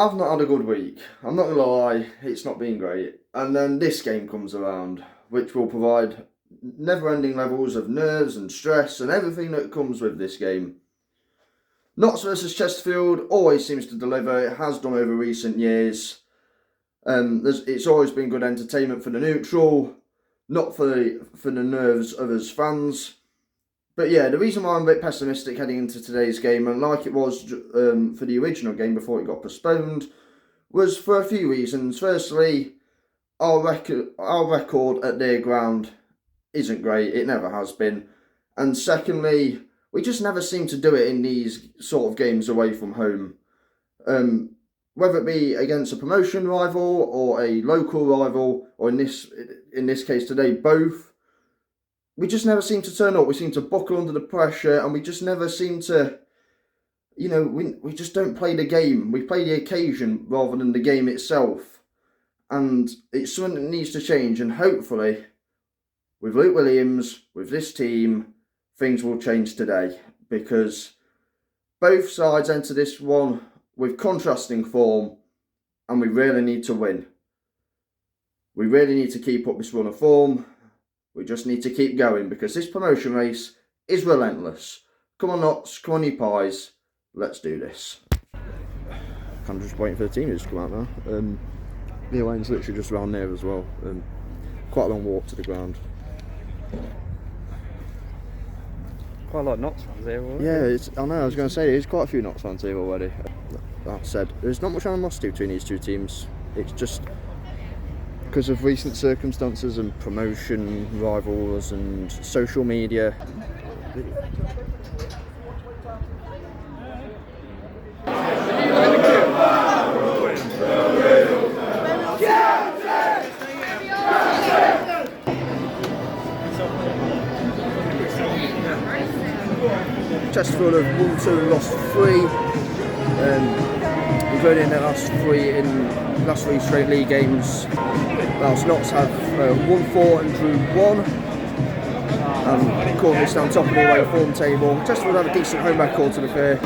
I've not had a good week. I'm not gonna lie, it's not been great. And then this game comes around, which will provide never-ending levels of nerves and stress and everything that comes with this game. Notts versus Chesterfield always seems to deliver. It has done over recent years. It's always been good entertainment for the neutral, not for the nerves of us fans. But yeah, the reason why I'm a bit pessimistic heading into today's game, and like it was for the original game before it got postponed, was for a few reasons. Firstly, our record at their ground isn't great. It never has been. And secondly, we just never seem to do it in these sort of games away from home. Whether it be against a promotion rival or a local rival, or in this case today, both. We just never seem to turn up. We seem to buckle under the pressure, and we just never seem to, we just don't play the game. We play the occasion rather than the game itself. And it's something that needs to change, and hopefully, with Luke Williams, with this team, things will change today, because both sides enter this one with contrasting form, and we really need to win. We really need to keep up this run of form. We just need to keep going, because this promotion race is relentless. Come on, Notts, come on, you pies, let's do this. I'm just waiting for the team to come out now. The lane's literally just around there as well. Quite a long walk to the ground. Quite a lot of Notts fans here already. Yeah, I know, I was going to say, there's quite a few Notts fans here already. That said, there's not much animosity between these two teams. It's just because of recent circumstances and promotion rivals and social media. Chesterfield have won 2, lost 3, including their last three straight league games. Whilst Notts have won 4 and drew 1, and currently stand top of the away form table. Chesterfield have a decent home record, to be fair.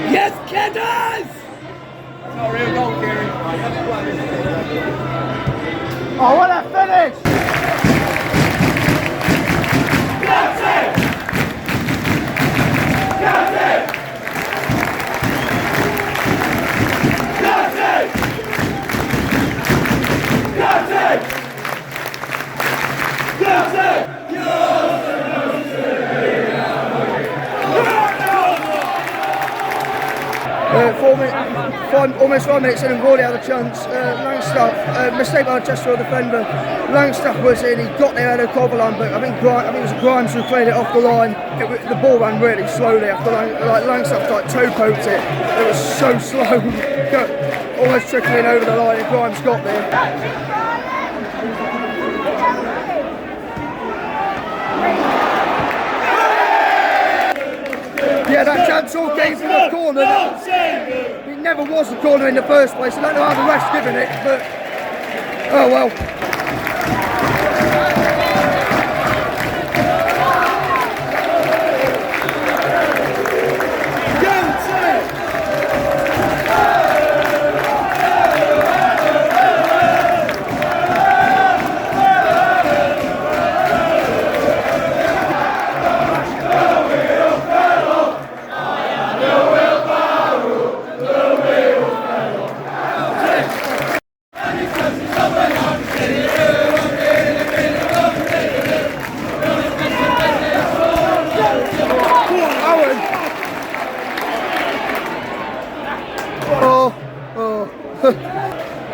Yes, Kedders! Not a real goal, Kieran. Oh, what a finish! That's it! That's it! That's it! That's it! That's it! Almost 5 minutes in and Warley had a chance. Langstaff, mistake by the Chesterfield defender. Langstaff was in, he got there out of Coverland, but I think it was Grimes who played it off the line. The ball ran really slowly after Langstaff toe poked it. It was so slow, almost trickling over the line, and Grimes got there. Yeah, that chance all came from the corner. It never was the corner in the first place. I don't know how the ref's given it, but oh well.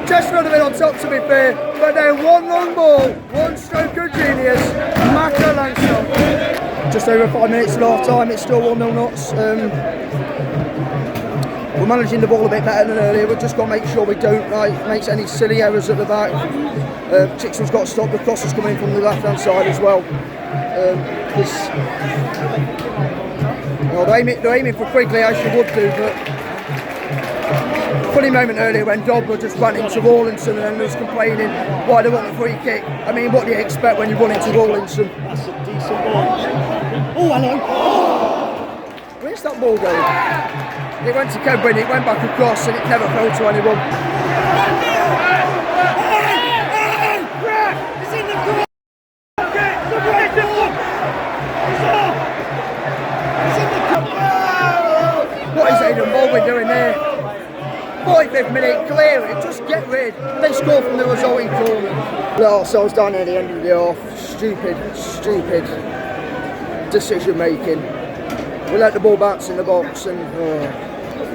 Chesterfield have been on top, to be fair, but then one long ball, one stroke of genius, Macca Langstaff. Just over 5 minutes to half time, it's still 1-0 Notts. We're managing the ball a bit better than earlier. We've just got to make sure we don't make any silly errors at the back. Chickson's got to stop the crosses coming from the left hand side as well. They're aiming for Quigley, as you would do, but funny moment earlier when Dobler just ran into Rawlinson and then was complaining why they want a free kick. I mean, what do you expect when you run into Rawlinson? That's a decent ball. Oh, hello. Where's that ball going? It went to Kevin, it went back across and it never fell to anyone. It's in the goal. What is Aidan Baldwin doing there? 45th minute, clear it, just get rid. They score from the resulting corner. Let ourselves down at the end of the half. Stupid decision making. We let the ball bounce in the box and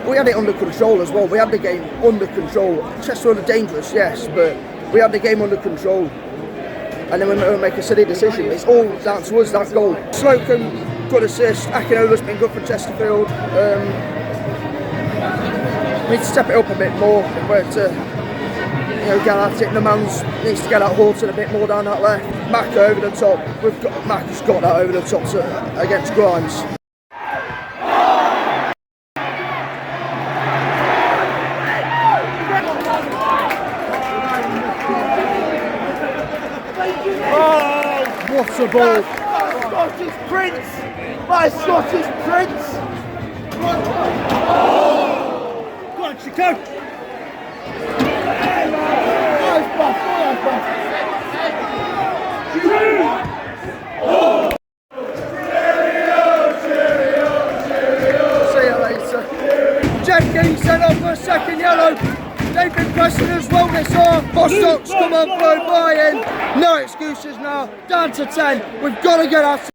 we had it under control as well. We had the game under control. Chesterfield are dangerous, yes, but we had the game under control. And then we make a silly decision. It's all down to us, that goal. Slocum, good assist. Akinova's been good for Chesterfield. We need to step it up a bit more. Where to, get at it. The man's needs to get at Horton a bit more down that left. Mack over the top. Mack has got that over the top against Grimes. What a ball! Scottish Prince! My Scottish Prince! Go on, Chico! Nice pass, nice pass. See you later. Jenkins sent off for a second yellow. They've been pressing as well this half. Bostock's come on through, buy-in. No excuses now. Down to 10. We've got to get out.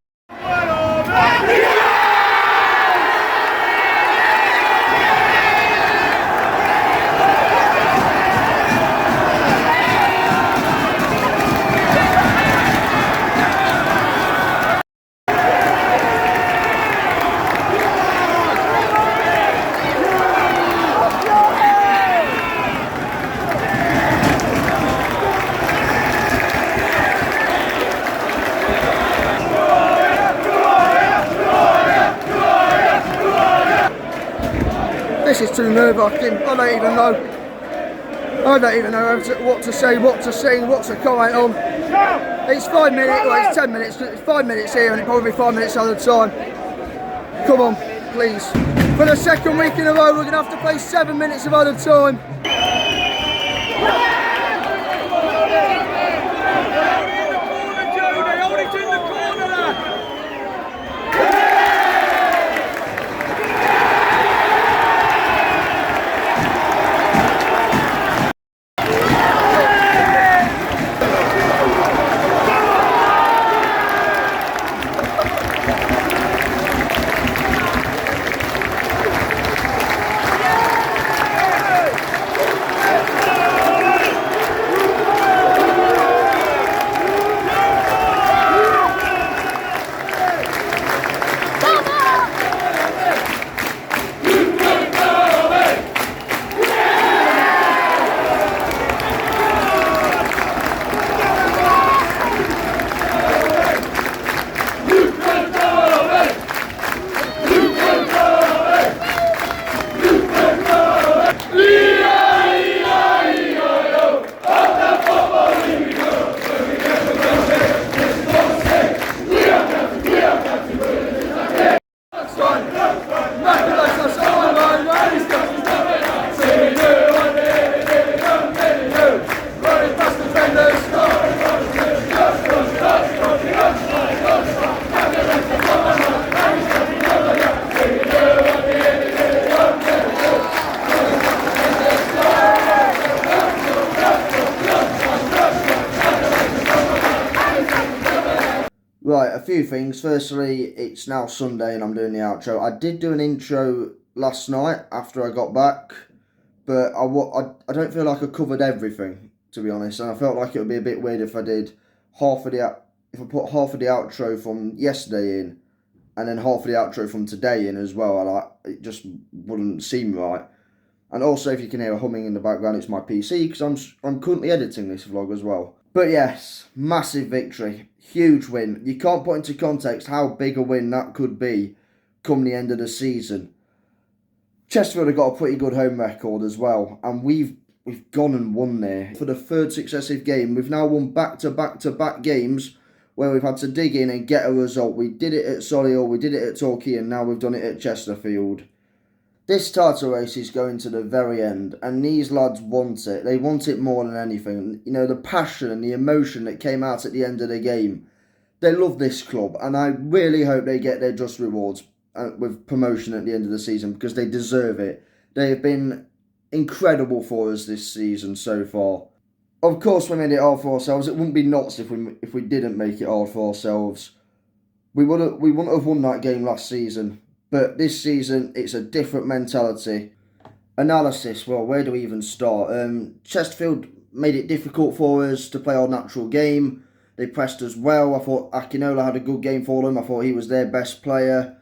This is too nerve-wracking. I don't even know what to say, what to sing, what to comment on. It's 5 minutes, well it's 10 minutes, it's 5 minutes here and it's probably 5 minutes at a time. Come on, please. For the second week in a row, we're going to have to play 7 minutes of other time. Right, a few things. Firstly, it's now Sunday and I'm doing the outro. I did do an intro last night after I got back, but I don't feel like I covered everything, to be honest, and I felt like it would be a bit weird if I did if I put half of the outro from yesterday in and then half of the outro from today in as well. It just wouldn't seem right. And also, if you can hear a humming in the background, it's my PC because I'm currently editing this vlog as well. But yes, massive victory, huge win. You can't put into context how big a win that could be come the end of the season. Chesterfield have got a pretty good home record as well, and we've gone and won there. For the third successive game, we've now won back-to-back games where we've had to dig in and get a result. We did it at Solihull, we did it at Torquay, and now we've done it at Chesterfield. This title race is going to the very end, and these lads want it. They want it more than anything. You know, the passion and the emotion that came out at the end of the game. They love this club, and I really hope they get their just rewards with promotion at the end of the season, because they deserve it. They have been incredible for us this season so far. Of course, we made it hard for ourselves. It wouldn't be nuts if we didn't make it hard for ourselves. We wouldn't have won that game last season. But this season, it's a different mentality. Analysis, well, where do we even start? Chesterfield made it difficult for us to play our natural game. They pressed us well. I thought Akinola had a good game for them. I thought he was their best player.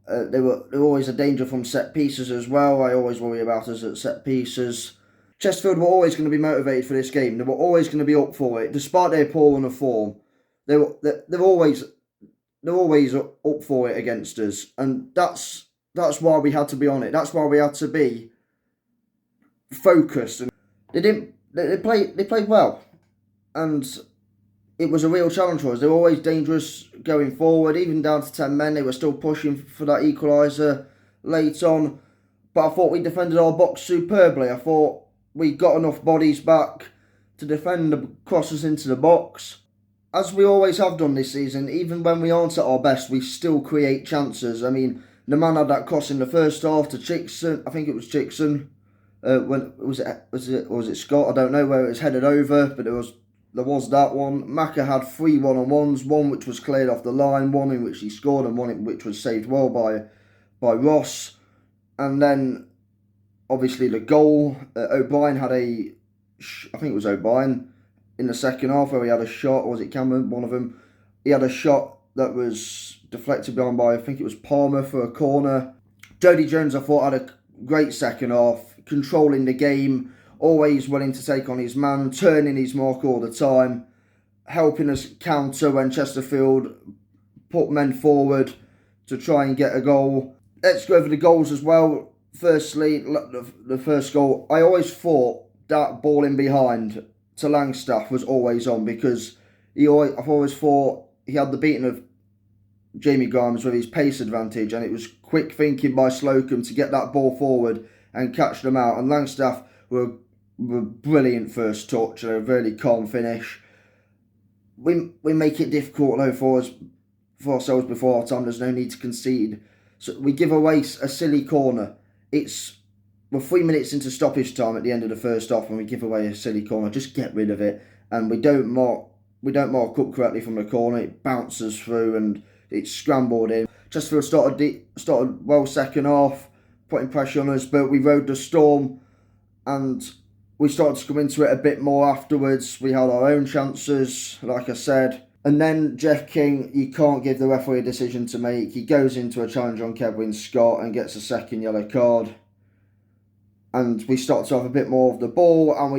They were always a danger from set pieces as well. I always worry about us at set pieces. Chesterfield were always going to be motivated for this game. They were always going to be up for it. Despite their poor run of form, they're always up for it against us, and that's why we had to be on it. That's why we had to be focused. And they played well, and it was a real challenge for us. They were always dangerous going forward, even down to 10 men. They were still pushing for that equaliser late on, but I thought we defended our box superbly. I thought we got enough bodies back to defend the crosses into the box. As we always have done this season, even when we aren't at our best, we still create chances. I mean, the man had that cross in the first half to Chickson. I think it was Chickson. When was it Scott? I don't know where it was headed over, but there was that one. Maka had 3 1-on-1s, one which was cleared off the line, one in which he scored, and one in which was saved well by Ross. And then, obviously, the goal. O'Brien had I think it was O'Brien. In the second half, where he had a shot, or was it Cameron? One of them. He had a shot that was deflected behind by, I think it was Palmer for a corner. Jody Jones, I thought, had a great second half, controlling the game, always willing to take on his man, turning his mark all the time, helping us counter when Chesterfield put men forward to try and get a goal. Let's go over the goals as well. Firstly, the first goal, I always thought that ball in behind to Langstaff was always on, because I've always thought he had the beating of Jamie Grimes with his pace advantage, and it was quick thinking by Slocum to get that ball forward and catch them out. And Langstaff were brilliant first touch, a really calm finish. We make it difficult though for ourselves before our time. There's no need to concede, so we give away a silly corner. We're 3 minutes into stoppage time at the end of the first half, and we give away a silly corner. Just get rid of it. And we don't mark up correctly from the corner. It bounces through and it's scrambled in. Chesterfield started well second half, putting pressure on us, but we rode the storm and we started to come into it a bit more afterwards. We had our own chances, like I said. And then Jeff King, you can't give the referee a decision to make. He goes into a challenge on Kevin Scott and gets a second yellow card. And we start to have a bit more of the ball, and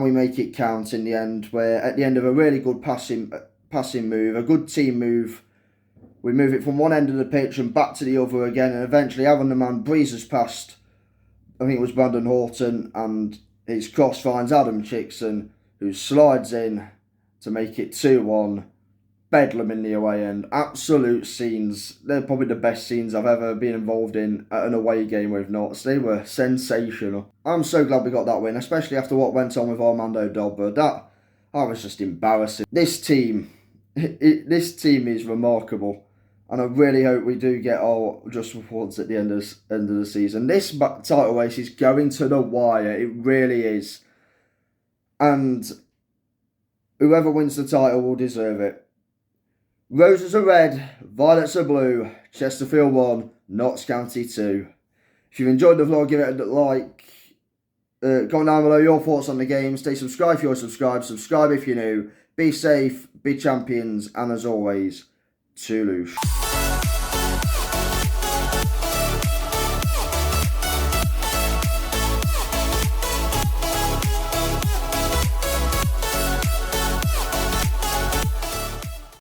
we make it count in the end. Where at the end of a really good passing move, a good team move, we move it from one end of the pitch and back to the other again, and eventually Aaron the man breezes past, I think it was Brandon Horton, and his cross finds Adam Chickson, who slides in to make it 2-1. Bedlam in the away end. Absolute scenes. They're probably the best scenes I've ever been involved in at an away game with Notts. They were sensational. I'm so glad we got that win, especially after what went on with Armando Dobber. That was just embarrassing. This team is remarkable, and I really hope we do get our just rewards at the end of the season. This title race is going to the wire. It really is, and whoever wins the title will deserve it. Roses are red, violets are blue, Chesterfield 1, Notts County 2. If you've enjoyed the vlog, give it a like. Comment down below your thoughts on the game. Stay subscribed if you're subscribed. Subscribe if you're new. Be safe, be champions, and as always, Toulouse.